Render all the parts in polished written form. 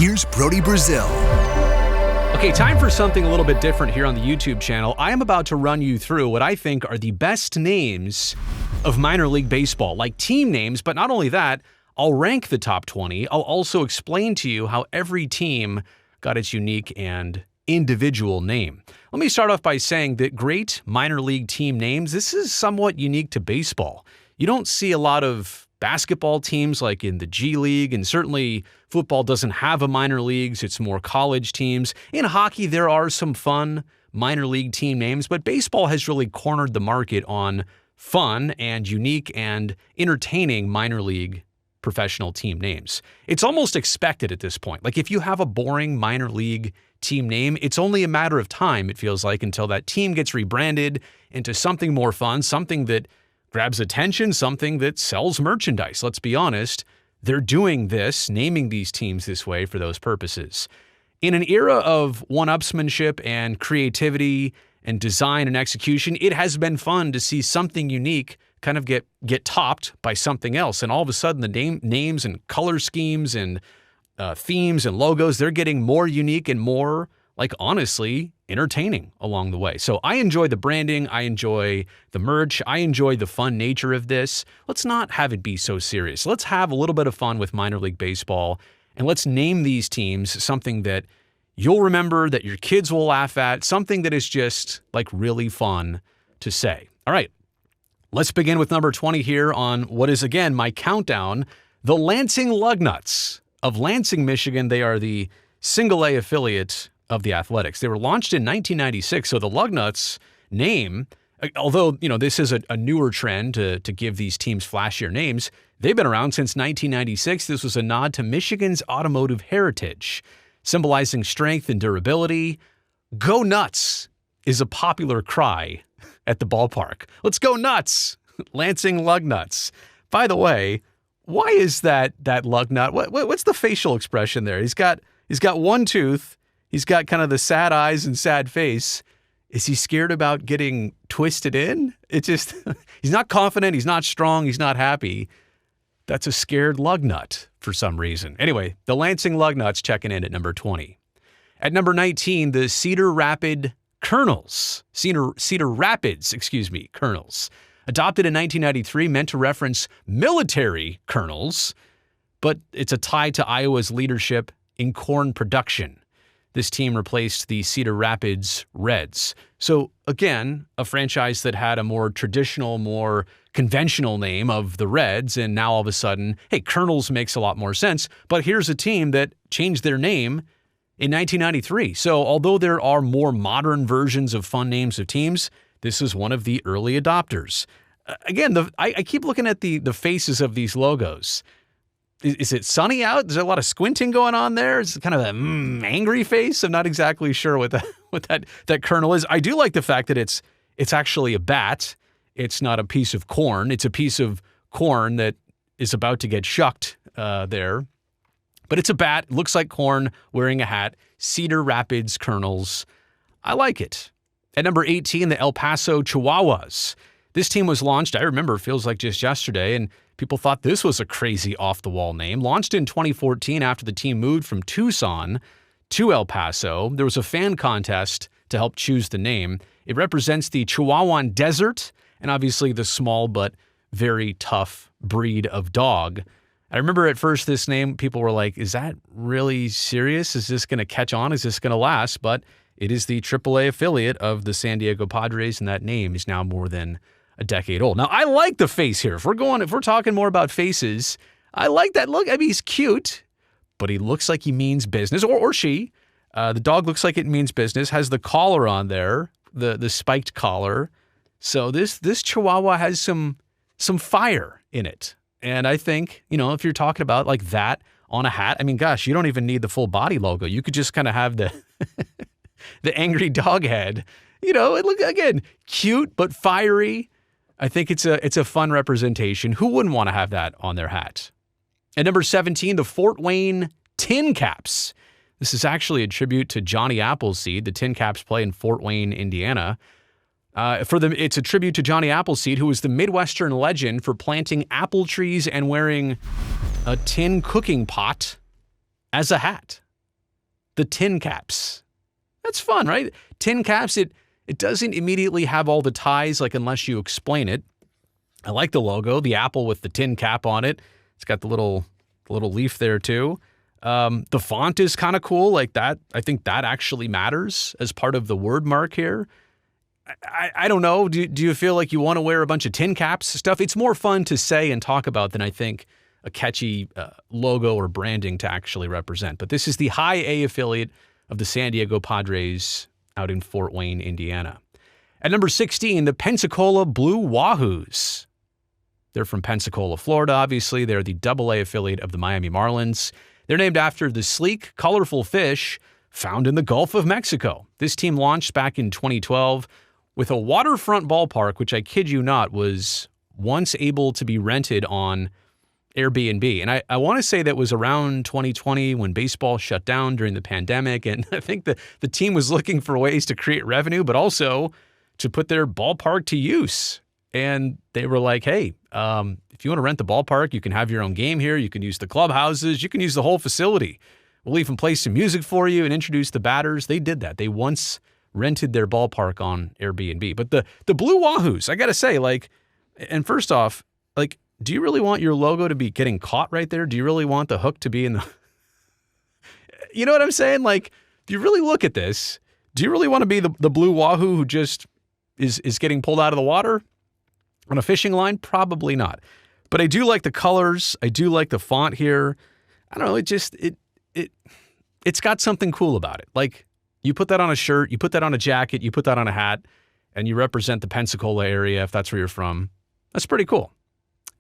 here's Brody Brazil. Okay, time for something a little bit different here on the YouTube channel. I am about to run you through what I think are the best names of minor league baseball, like team names, but not only that, I'll rank the top 20. I'll also explain to you how every team got its unique and individual name. Let me start off by saying that great minor league team names, this is somewhat unique to baseball. You don't see a lot of basketball teams like in the G League, and certainly football doesn't have a minor leagues. It's more college teams. In hockey, there are some fun minor league team names, but baseball has really cornered the market on fun and unique and entertaining minor league professional team names. It's almost expected at this point. Like if you have a boring minor league team name, it's only a matter of time, it feels like, until that team gets rebranded into something more fun, something that grabs attention, something that sells merchandise. Let's be honest, they're doing this, naming these teams this way for those purposes. In an era of one-upsmanship and creativity and design and execution, it has been fun to see something unique kind of get topped by something else. And all of a sudden, the names and color schemes and themes and logos, they're getting more unique and more, like, honestly, entertaining along the way. So I enjoy the branding. I enjoy the merch. I enjoy the fun nature of this. Let's not have it be so serious. Let's have a little bit of fun with minor league baseball, and let's name these teams something that you'll remember, that your kids will laugh at, something that is just, like, really fun to say. All right, let's begin with number 20 here on what is, again, my countdown, the Lansing Lugnuts of Lansing, Michigan. They are the single-A affiliate of the Athletics. They were launched in 1996, so the Lugnuts name, although, you know, this is a newer trend to give these teams flashier names, they've been around since 1996. This was a nod to Michigan's automotive heritage, symbolizing strength and durability. Go nuts is a popular cry at the ballpark. Let's go nuts, Lansing Lugnuts. By the way, why is that lug nut? What's the facial expression there? He's got one tooth. He's got kind of the sad eyes and sad face. Is he scared about getting twisted in? It just, he's not confident. He's not strong. He's not happy. That's a scared lug nut for some reason. Anyway, the Lansing Lugnuts checking in at number 20. At number 19, the Cedar Rapids KERNELS. KERNELS. Adopted in 1993, meant to reference military colonels, but it's a tie to Iowa's leadership in corn production. This team replaced the Cedar Rapids Reds. So again, a franchise that had a more traditional, more conventional name of the Reds, and now all of a sudden, hey, Colonels makes a lot more sense. But here's a team that changed their name in 1993. So although there are more modern versions of fun names of teams, this is one of the early adopters. Again, I keep looking at the faces of these logos. Is it sunny out? There's a lot of squinting going on there. It's kind of an angry face. I'm not exactly sure what that kernel is. I do like the fact that it's actually a bat. It's not a piece of corn. It's a piece of corn that is about to get shucked there. But it's a bat. It looks like corn wearing a hat. Cedar Rapids Kernels. I like it. At number 18, the El Paso Chihuahuas. This team was launched, I remember, it feels like just yesterday, and people thought this was a crazy off-the-wall name. Launched in 2014 after the team moved from Tucson to El Paso. There was a fan contest to help choose the name. It represents the Chihuahuan Desert and obviously the small but very tough breed of dog. I remember at first this name, people were like, is that really serious? Is this going to catch on? Is this going to last? But it is the AAA affiliate of the San Diego Padres, and that name is now more than a decade old. Now, I like the face here. If we're talking more about faces, I like that look. I mean, he's cute, but he looks like he means business, or she. The dog looks like it means business, has the collar on there, the spiked collar. So this Chihuahua has some fire in it. And I think, you know, if you're talking about like that on a hat, I mean, gosh, you don't even need the full body logo. You could just kind of have the the angry dog head. You know, it look, again, cute but fiery. I think it's a fun representation. Who wouldn't want to have that on their hat? At number 17, the Fort Wayne TINCAPS. This is actually a tribute to Johnny Appleseed. The TINCAPS play in Fort Wayne, Indiana. It's a tribute to Johnny Appleseed, who was the Midwestern legend for planting apple trees and wearing a tin cooking pot as a hat. the TINCAPS. That's fun, right? TINCAPS, it doesn't immediately have all the ties, like unless you explain it. I like the logo, the apple with the tin cap on it. It's got the little leaf there too. The font is kind of cool, like that. I think that actually matters as part of the word mark here. I don't know. Do you feel like you want to wear a bunch of tin caps stuff? It's more fun to say and talk about than I think a catchy logo or branding to actually represent. But this is the High A affiliate of the San Diego Padres out in Fort Wayne, Indiana. At number 16, the Pensacola Blue WAHOOS. They're from Pensacola, Florida, obviously. They're the AA affiliate of the Miami Marlins. They're named after the sleek, colorful fish found in the Gulf of Mexico. This team launched back in 2012 with a waterfront ballpark, which I kid you not, was once able to be rented on Airbnb. And I want to say that was around 2020 when baseball shut down during the pandemic. And I think the team was looking for ways to create revenue, but also to put their ballpark to use. And they were like, hey, if you want to rent the ballpark, you can have your own game here. You can use the clubhouses. You can use the whole facility. We'll even play some music for you and introduce the batters. They did that. They once rented their ballpark on Airbnb. But the Blue WAHOOS, I got to say, like, and first off, like, do you really want your logo to be getting caught right there? Do you really want the hook to be in the... You know what I'm saying? Like, do you really look at this? Do you really want to be the Blue Wahoo who just is getting pulled out of the water on a fishing line? Probably not. But I do like the colors. I do like the font here. I don't know. It's got something cool about it. Like, you put that on a shirt, you put that on a jacket, you put that on a hat, and you represent the Pensacola area if that's where you're from. That's pretty cool.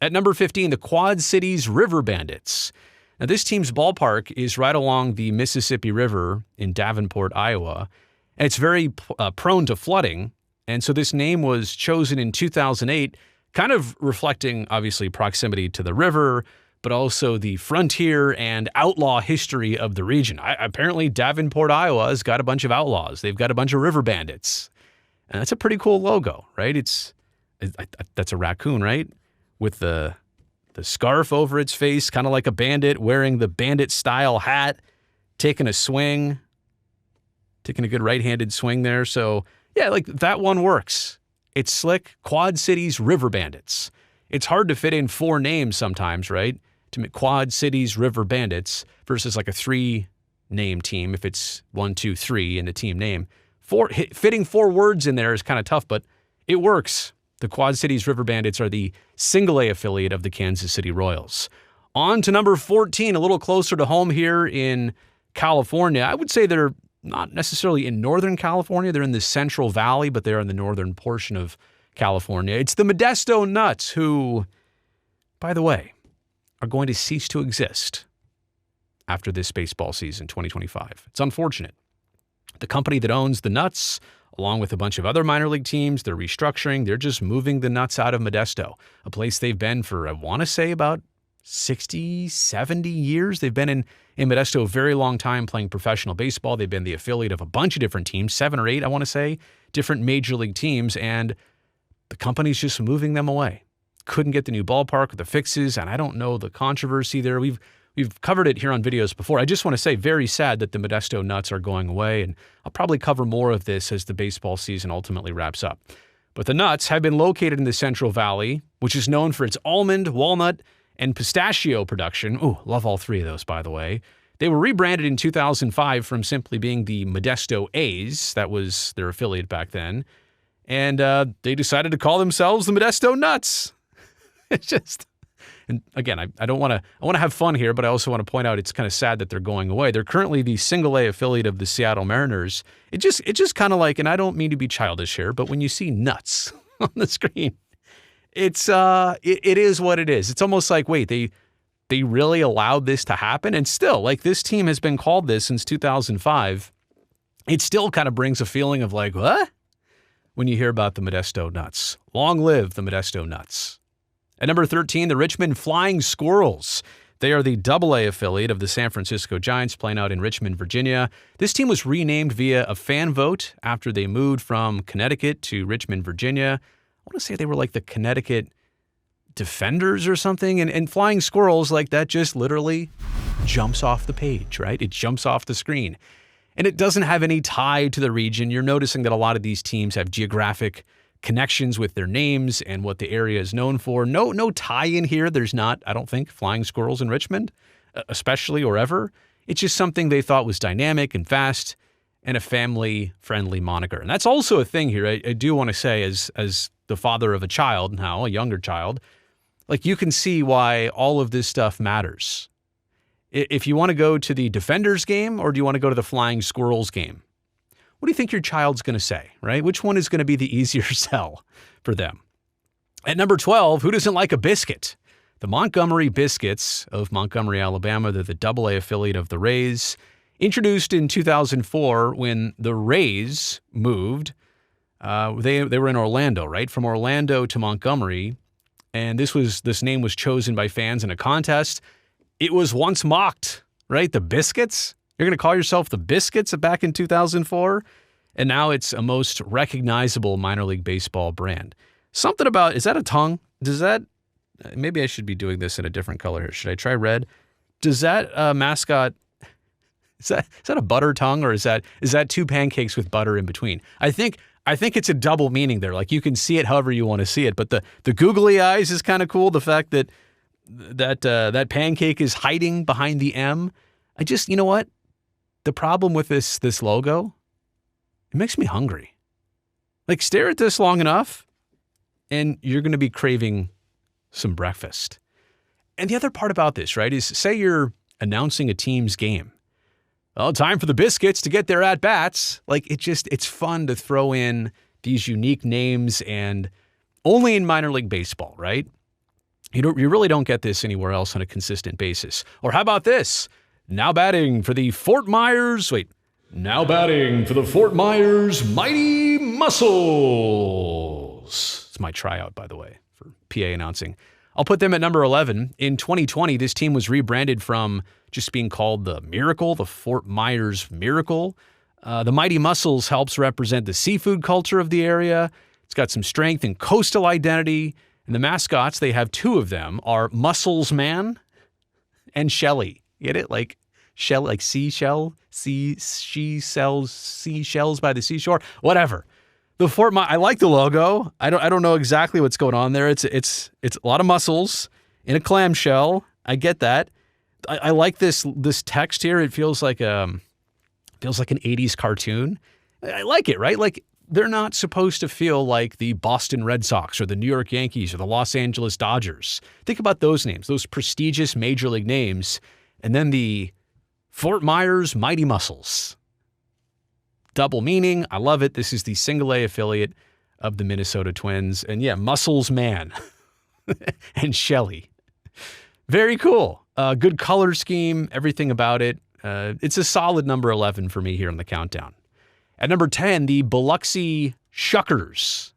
At number 15, the Quad Cities River Bandits. Now, this team's ballpark is right along the Mississippi River in Davenport, Iowa, and it's very prone to flooding. And so this name was chosen in 2008, kind of reflecting, obviously, proximity to the river, but also the frontier and outlaw history of the region. Apparently, Davenport, Iowa has got a bunch of outlaws. They've got a bunch of river bandits. And that's a pretty cool logo, right? That's a raccoon, right? With the scarf over its face, kind of like a bandit, wearing the bandit-style hat, taking a swing, taking a good right-handed swing there. So, yeah, like that one works. It's slick. Quad Cities River Bandits. It's hard to fit in 4 names sometimes, right? To make Quad Cities River Bandits versus like a 3-name team if it's 1, 2, 3 in the team name. Fitting 4 words in there is kind of tough, but it works. The Quad Cities River Bandits are the single A affiliate of the Kansas City Royals. On to number 14, a little closer to home here in California. I would say they're not necessarily in Northern California. They're in the Central Valley, but they're in the northern portion of California. It's the Modesto Nuts, who, by the way, are going to cease to exist after this baseball season, 2025. It's unfortunate. The company that owns the Nuts, along with a bunch of other minor league teams, they're restructuring. They're just moving the Nuts out of Modesto, a place they've been for, I want to say, about 60, 70 years. They've been in Modesto a very long time playing professional baseball. They've been the affiliate of a bunch of different teams, 7 or 8, I want to say, different major league teams, and the company's just moving them away. Couldn't get the new ballpark with the fixes, and I don't know the controversy there. We've covered it here on videos before. I just want to say, very sad that the Modesto Nuts are going away, and I'll probably cover more of this as the baseball season ultimately wraps up. But the Nuts have been located in the Central Valley, which is known for its almond, walnut, and pistachio production. Ooh, love all 3 of those, by the way. They were rebranded in 2005 from simply being the Modesto A's. That was their affiliate back then. And they decided to call themselves the Modesto Nuts. It's just... And again, I want to have fun here, but I also want to point out it's kind of sad that they're going away. They're currently the single A affiliate of the Seattle Mariners. It just kind of like, and I don't mean to be childish here, but when you see Nuts on the screen, it is what it is. It's almost like, wait, they really allowed this to happen? And still, like, this team has been called this since 2005. It still kind of brings a feeling of like, what? When you hear about the Modesto Nuts. Long live the Modesto Nuts. At number 13, the Richmond Flying Squirrels. They are the AA affiliate of the San Francisco Giants, playing out in Richmond, Virginia. This team was renamed via a fan vote after they moved from Connecticut to Richmond, Virginia. I want to say they were like the Connecticut Defenders or something. And Flying Squirrels, like, that just literally jumps off the page, right? It jumps off the screen. and it doesn't have any tie to the region. You're noticing that a lot of these teams have geographic connections with their names and what the area is known for. No tie in here. There's not, I don't think, flying squirrels in Richmond, especially or ever. It's just something they thought was dynamic and fast and a family-friendly moniker. And that's also a thing here. I do want to say, as the father of a child now, a younger child, like, you can see why all of this stuff matters. If you want to go to the Defenders game or do you want to go to the Flying Squirrels game, what do you think your child's going to say, right? Which one is going to be the easier sell for them? At number 12, who doesn't like a biscuit? The Montgomery Biscuits of Montgomery, Alabama. They're the AA affiliate of the Rays. Introduced in 2004 when the Rays moved. They were in Orlando, right? From Orlando to Montgomery. And this name was chosen by fans in a contest. It was once mocked, right? The Biscuits? You're going to call yourself the Biscuits back in 2004? And now it's a most recognizable minor league baseball brand. Something about, is that a tongue? Maybe I should be doing this in a different color here. Should I try red? Does that mascot, is that a butter tongue, or is that two pancakes with butter in between? I think it's a double meaning there. Like, you can see it however you want to see it, but the googly eyes is kind of cool. The fact that pancake is hiding behind the M. You know what? The problem with this logo, it makes me hungry. Like, stare at this long enough and you're going to be craving some breakfast. And the other part about this, right, is say you're announcing a team's game. Well, time for the Biscuits to get their at-bats. Like, it's fun to throw in these unique names, and only in minor league baseball, right? You really don't get this anywhere else on a consistent basis. Or how about this? Now batting for the Fort Myers Mighty Muscles. It's my tryout, by the way, for PA announcing. I'll put them at number 11. In 2020, this team was rebranded from just being called the Miracle, the Fort Myers Miracle. The Mighty Muscles helps represent the seafood culture of the area. It's got some strength and coastal identity. And the mascots, they have two of them, are Mussels Man and Shelly. Get it? Like shell, like seashell, she sells seashells by the seashore, whatever. The I like the logo. I don't know exactly what's going on there. It's a lot of mussels in a clamshell. I get that. I like this text here. It feels like an 80s cartoon. I like it, right? Like, they're not supposed to feel like the Boston Red Sox or the New York Yankees or the Los Angeles Dodgers. Think about those names, those prestigious major league names, and then the Fort Myers Mighty Muscles. Double meaning. I love it. This is the single A affiliate of the Minnesota Twins. And yeah, Mussels Man and Shelly. Very cool. Good color scheme, everything about it. It's a solid number 11 for me here on the countdown. At number 10, the Biloxi Shuckers.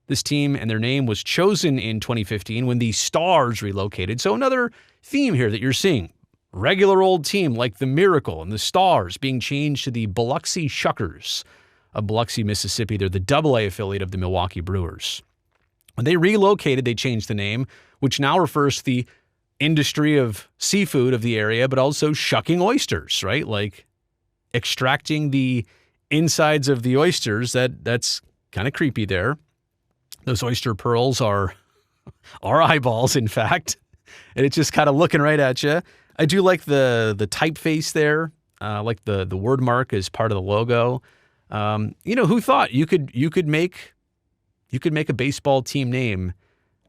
This team and their name was chosen in 2015 when the Stars relocated. So another theme here that you're seeing. Regular old team like the Miracle and the Stars being changed to the Biloxi Shuckers of Biloxi, Mississippi. They're the AA affiliate of the Milwaukee Brewers. When they relocated, they changed the name, which now refers to the industry of seafood of the area, but also shucking oysters, right? Like extracting the insides of the oysters. That's kind of creepy there. Those oyster pearls are eyeballs, in fact. And it's just kind of looking right at you. I do like the typeface there, like the word mark as part of the logo. Who thought you could make a baseball team name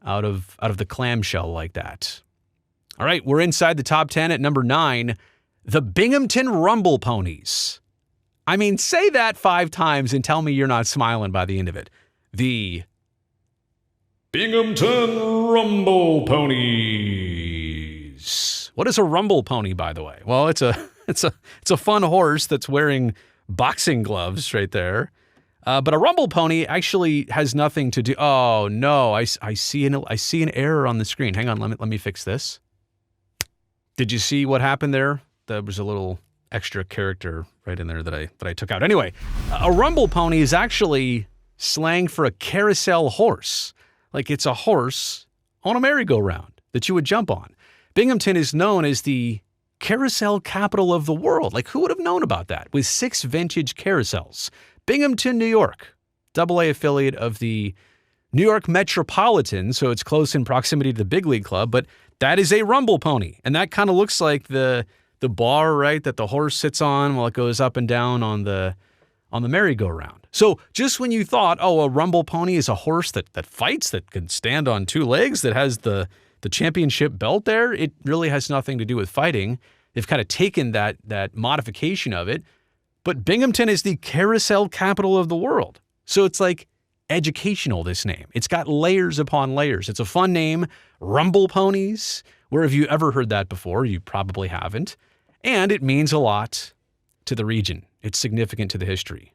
out of the clamshell like that? All right, we're inside the top 10 at number 9, the Binghamton Rumble Ponies. I mean, say that 5 times and tell me you're not smiling by the end of it. The Binghamton Rumble Ponies. What is a rumble pony, by the way? Well, it's a fun horse that's wearing boxing gloves right there. But a rumble pony actually has nothing to do. Oh no, I see an error on the screen. Hang on, let me fix this. Did you see what happened there? There was a little extra character right in there that I took out. Anyway, a rumble pony is actually slang for a carousel horse. Like, it's a horse on a merry-go-round that you would jump on. Binghamton is known as the carousel capital of the world. Like, who would have known about that? With 6 vintage carousels. Binghamton, New York, AA affiliate of the New York Metropolitan, so it's close in proximity to the big league club, but that is a rumble pony. And that kind of looks like the bar, right, that the horse sits on while it goes up and down on the merry-go-round. So just when you thought, oh, a rumble pony is a horse that fights, that can stand on 2 legs, that has the championship belt there, it really has nothing to do with fighting. They've kind of taken that modification of it. But Binghamton is the carousel capital of the world. So it's like educational, this name. It's got layers upon layers. It's a fun name. Rumble ponies. Where have you ever heard that before? You probably haven't. And it means a lot to the region. It's significant to the history.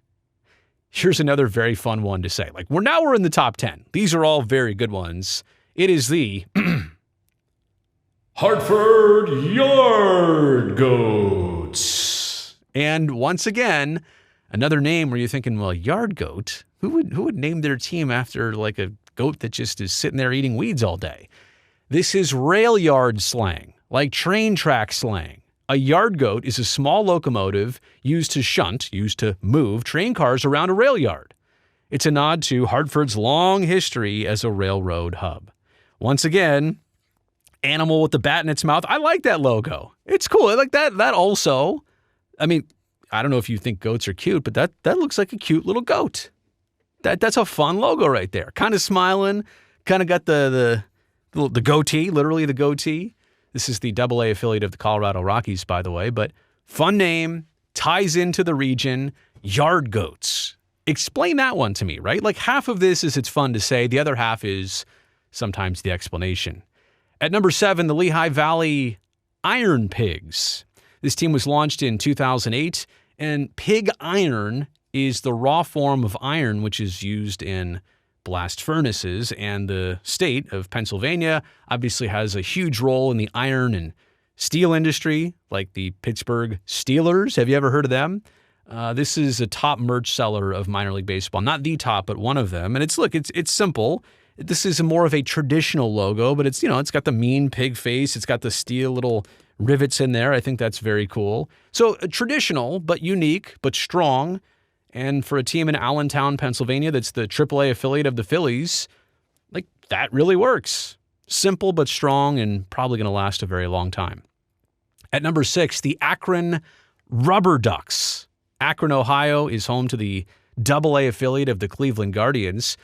Here's another very fun one to say. Like, we're in the top 10. These are all very good ones. It is the Hartford Yard Goats. And once again, another name where you're thinking, well, yard goat? Who would name their team after like a goat that just is sitting there eating weeds all day? This is rail yard slang, like train track slang. A yard goat is a small locomotive used to move train cars around a rail yard. It's a nod to Hartford's long history as a railroad hub. Once again, animal with the bat in its mouth. I like that logo. It's cool. I like that. That also, I mean, I don't know if you think goats are cute, but that looks like a cute little goat. That's a fun logo right there. Kind of smiling, kind of got the goatee, literally the goatee. This is the AA affiliate of the Colorado Rockies, by the way, but fun name, ties into the region, yard goats. Explain that one to me, right? Like half of this is it's fun to say. The other half is sometimes the explanation. At number 7, the Lehigh Valley IronPigs. This team was launched in 2008, and pig iron is the raw form of iron which is used in blast furnaces, and the state of Pennsylvania obviously has a huge role in the iron and steel industry, like the Pittsburgh Steelers. Have you ever heard of them? This is a top merch seller of minor league baseball. Not the top, but one of them. And it's simple. This is more of a traditional logo, but it's got the mean pig face. It's got the steel little rivets in there. I think that's very cool. So traditional, but unique, but strong. And for a team in Allentown, Pennsylvania, that's the AAA affiliate of the Phillies, like that really works. Simple but strong and probably going to last a very long time. At number 6, the Akron RubberDucks. Akron, Ohio is home to the AA affiliate of the Cleveland Guardians.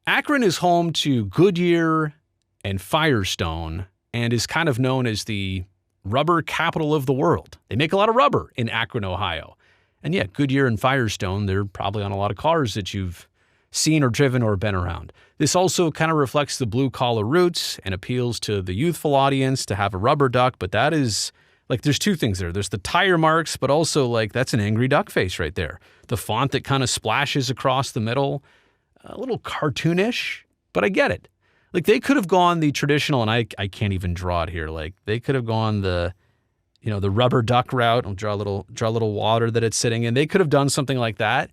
Akron is home to Goodyear and Firestone and is kind of known as the rubber capital of the world. They make a lot of rubber in Akron, Ohio. And yeah, Goodyear and Firestone, they're probably on a lot of cars that you've seen or driven or been around. This also kind of reflects the blue-collar roots and appeals to the youthful audience to have a rubber duck, but that is, like, there's two things there. There's the tire marks, but also, like, that's an angry duck face right there. The font that kind of splashes across the middle, a little cartoonish, but I get it. Like, they could have gone the traditional, and I can't even draw it here. Like, they could have gone the rubber duck route. I'll draw a little water that it's sitting in. They could have done something like that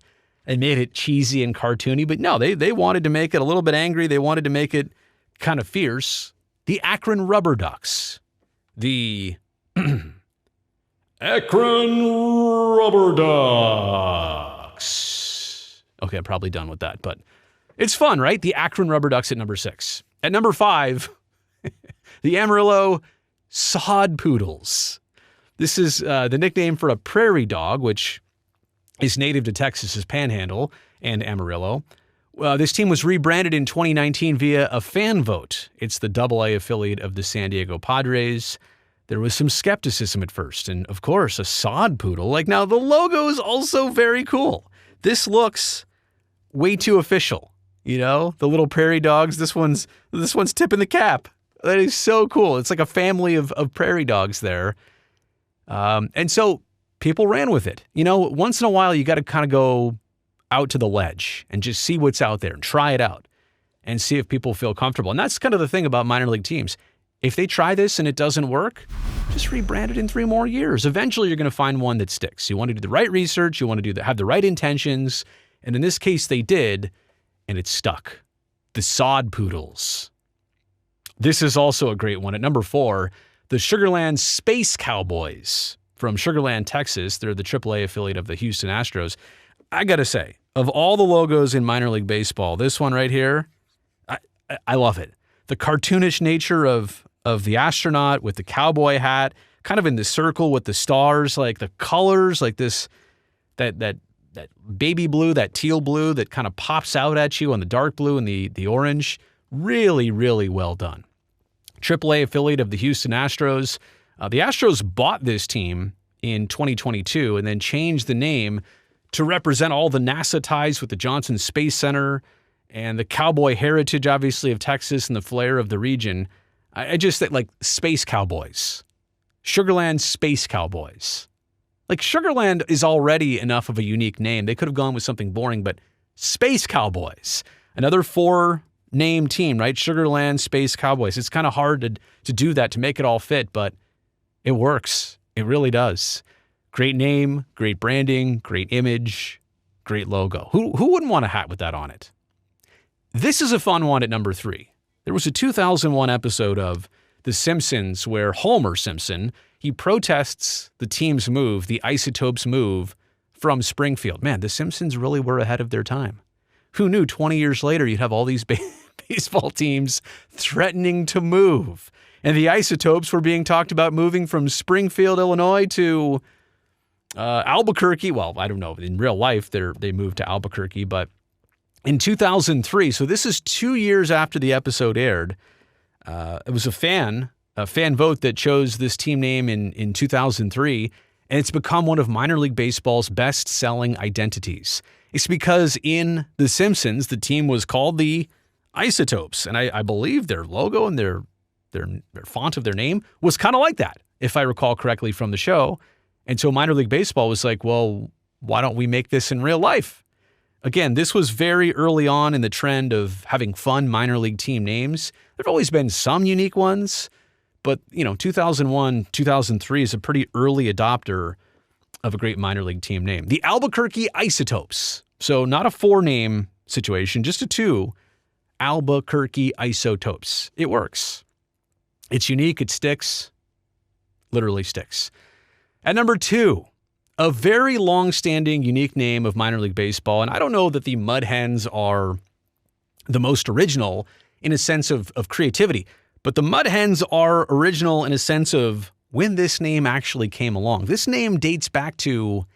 and made it cheesy and cartoony, but no, they wanted to make it a little bit angry. They wanted to make it kind of fierce. The Akron RubberDucks. The Akron RubberDucks. Okay, I'm probably done with that, but it's fun, right? The Akron RubberDucks at number 6. At number 5, the Amarillo Sod Poodles. This is the nickname for a prairie dog, which is native to Texas's Panhandle and Amarillo. This team was rebranded in 2019 via a fan vote. It's the AA affiliate of the San Diego Padres. There was some skepticism at first, and of course, a sod poodle. Like, now the logo is also very cool. This looks way too official. The little prairie dogs. This one's tipping the cap. That is so cool. It's like a family of prairie dogs there. And so people ran with it. Once in a while, you got to kind of go out to the ledge and just see what's out there and try it out and see if people feel comfortable. And that's kind of the thing about minor league teams. If they try this and it doesn't work, just rebrand it in 3 more years. Eventually, you're going to find one that sticks. You want to do the right research. You want to have the right intentions. And in this case, they did, and it stuck. The Sod Poodles. This is also a great one. At number 4, the Sugarland Space Cowboys from Sugarland, Texas. They're the AAA affiliate of the Houston Astros. I got to say, of all the logos in minor league baseball, this one right here, I love it. The cartoonish nature of the astronaut with the cowboy hat, kind of in the circle with the stars, like the colors, like this, that baby blue, that teal blue that kind of pops out at you on the dark blue and the orange. Really, really well done. AAA affiliate of the Houston Astros. The Astros bought this team in 2022 and then changed the name to represent all the NASA ties with the Johnson Space Center and the cowboy heritage, obviously, of Texas and the flair of the region. I just think, like, Space Cowboys. Sugarland Space Cowboys. Like, Sugarland is already enough of a unique name. They could have gone with something boring, but Space Cowboys. Another 4-name team, right? Sugarland Space Cowboys. It's kind of hard to do that, to make it all fit, but it works. It really does. Great name, great branding, great image, great logo. Who wouldn't want a hat with that on it? This is a fun one at number 3. There was a 2001 episode of The Simpsons where Homer Simpson, he protests the team's move, the Isotopes move, from Springfield. Man, The Simpsons really were ahead of their time. Who knew 20 years later you'd have all these baseball teams threatening to move? And the Isotopes were being talked about moving from Springfield, Illinois to Albuquerque. Well, I don't know. In real life, they moved to Albuquerque, but in 2003, so this is 2 years after the episode aired, it was a fan vote that chose this team name in 2003, and it's become one of minor league baseball's best-selling identities. It's because in The Simpsons, the team was called the Isotopes, and I believe their logo and their font of their name was kind of like that, if I recall correctly from the show. And so minor league baseball was like, well, why don't we make this in real life? Again, this was very early on in the trend of having fun minor league team names. There have always been some unique ones, but 2001, 2003 is a pretty early adopter of a great minor league team name. The Albuquerque Isotopes. So not a 4-name situation, just a 2. Albuquerque Isotopes. It works. It's unique. It sticks. Literally sticks. At number 2, a very long-standing, unique name of minor league baseball, and I don't know that the Mud Hens are the most original in a sense of creativity, but the Mud Hens are original in a sense of when this name actually came along. This name dates back to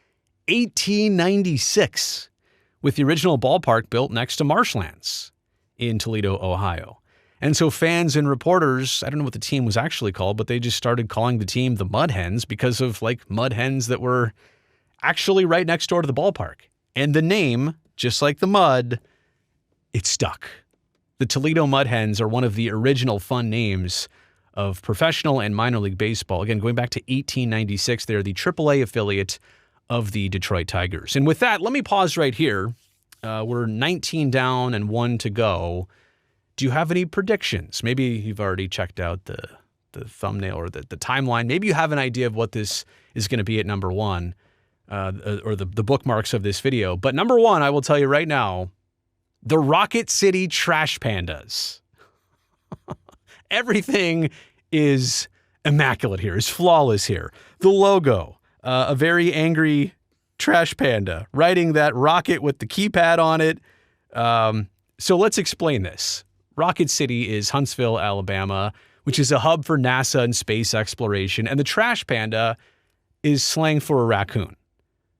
1896, with the original ballpark built next to marshlands in Toledo, Ohio. And so fans and reporters, I don't know what the team was actually called, but they just started calling the team the Mud Hens because of like mud hens that were actually right next door to the ballpark. And the name, just like the mud, it stuck. The Toledo Mud Hens are one of the original fun names of professional and minor league baseball. Again, going back to 1896, they're the AAA affiliate of the Detroit Tigers. And with that, let me pause right here. We're 19 down and 1 to go. Do you have any predictions? Maybe you've already checked out the thumbnail or the timeline. Maybe you have an idea of what this is going to be at number 1, or the bookmarks of this video. But number 1, I will tell you right now, the Rocket City Trash Pandas. Everything is immaculate here, is flawless here. The logo, a very angry trash panda, riding that rocket with the keypad on it. So let's explain this. Rocket City is Huntsville, Alabama, which is a hub for NASA and space exploration. And the trash panda is slang for a raccoon.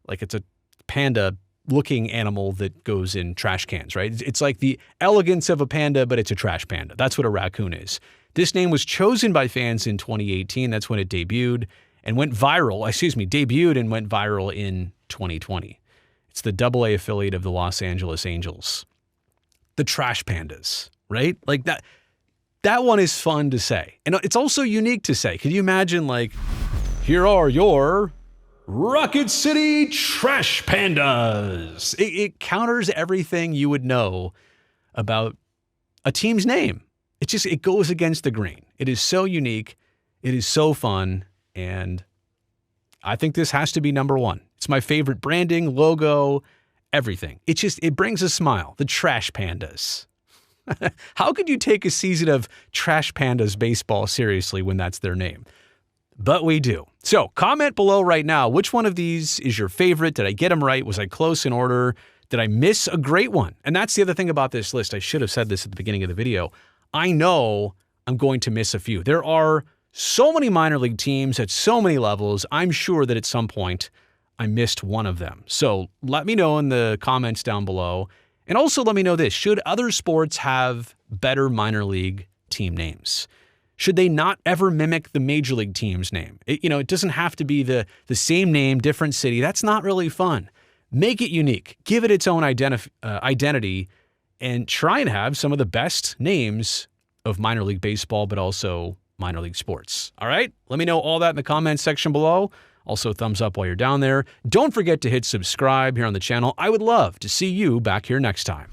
Like it's a panda-looking animal that goes in trash cans, right? It's like the elegance of a panda, but it's a trash panda. That's what a raccoon is. This name was chosen by fans in 2018. That's when it debuted and went viral. Debuted and went viral in 2020. It's the AA affiliate of the Los Angeles Angels. The Trash Pandas, right? Like that one is fun to say. And it's also unique to say. Can you imagine, like, here are your Rocket City Trash Pandas? It counters everything you would know about a team's name. It goes against the grain. It is so unique. It is so fun. And I think this has to be number 1. It's my favorite branding, logo, everything. It brings a smile. The Trash Pandas. How could you take a season of Trash Pandas baseball seriously when that's their name? but we do. So comment below right now, which one of these is your favorite? Did I get them right? Was I close in order? Did I miss a great one? And that's the other thing about this list. I should have said this at the beginning of the video. I know I'm going to miss a few. There are so many minor league teams at so many levels. I'm sure that at some point I missed one of them. So let me know in the comments down below. And also let me know this. Should other sports have better minor league team names? Should they not ever mimic the major league team's name? It doesn't have to be the same name, different city. That's not really fun. Make it unique. Give it its own identity and try and have some of the best names of minor league baseball, but also minor league sports. All right? Let me know all that in the comments section below. Also, thumbs up while you're down there. Don't forget to hit subscribe here on the channel. I would love to see you back here next time.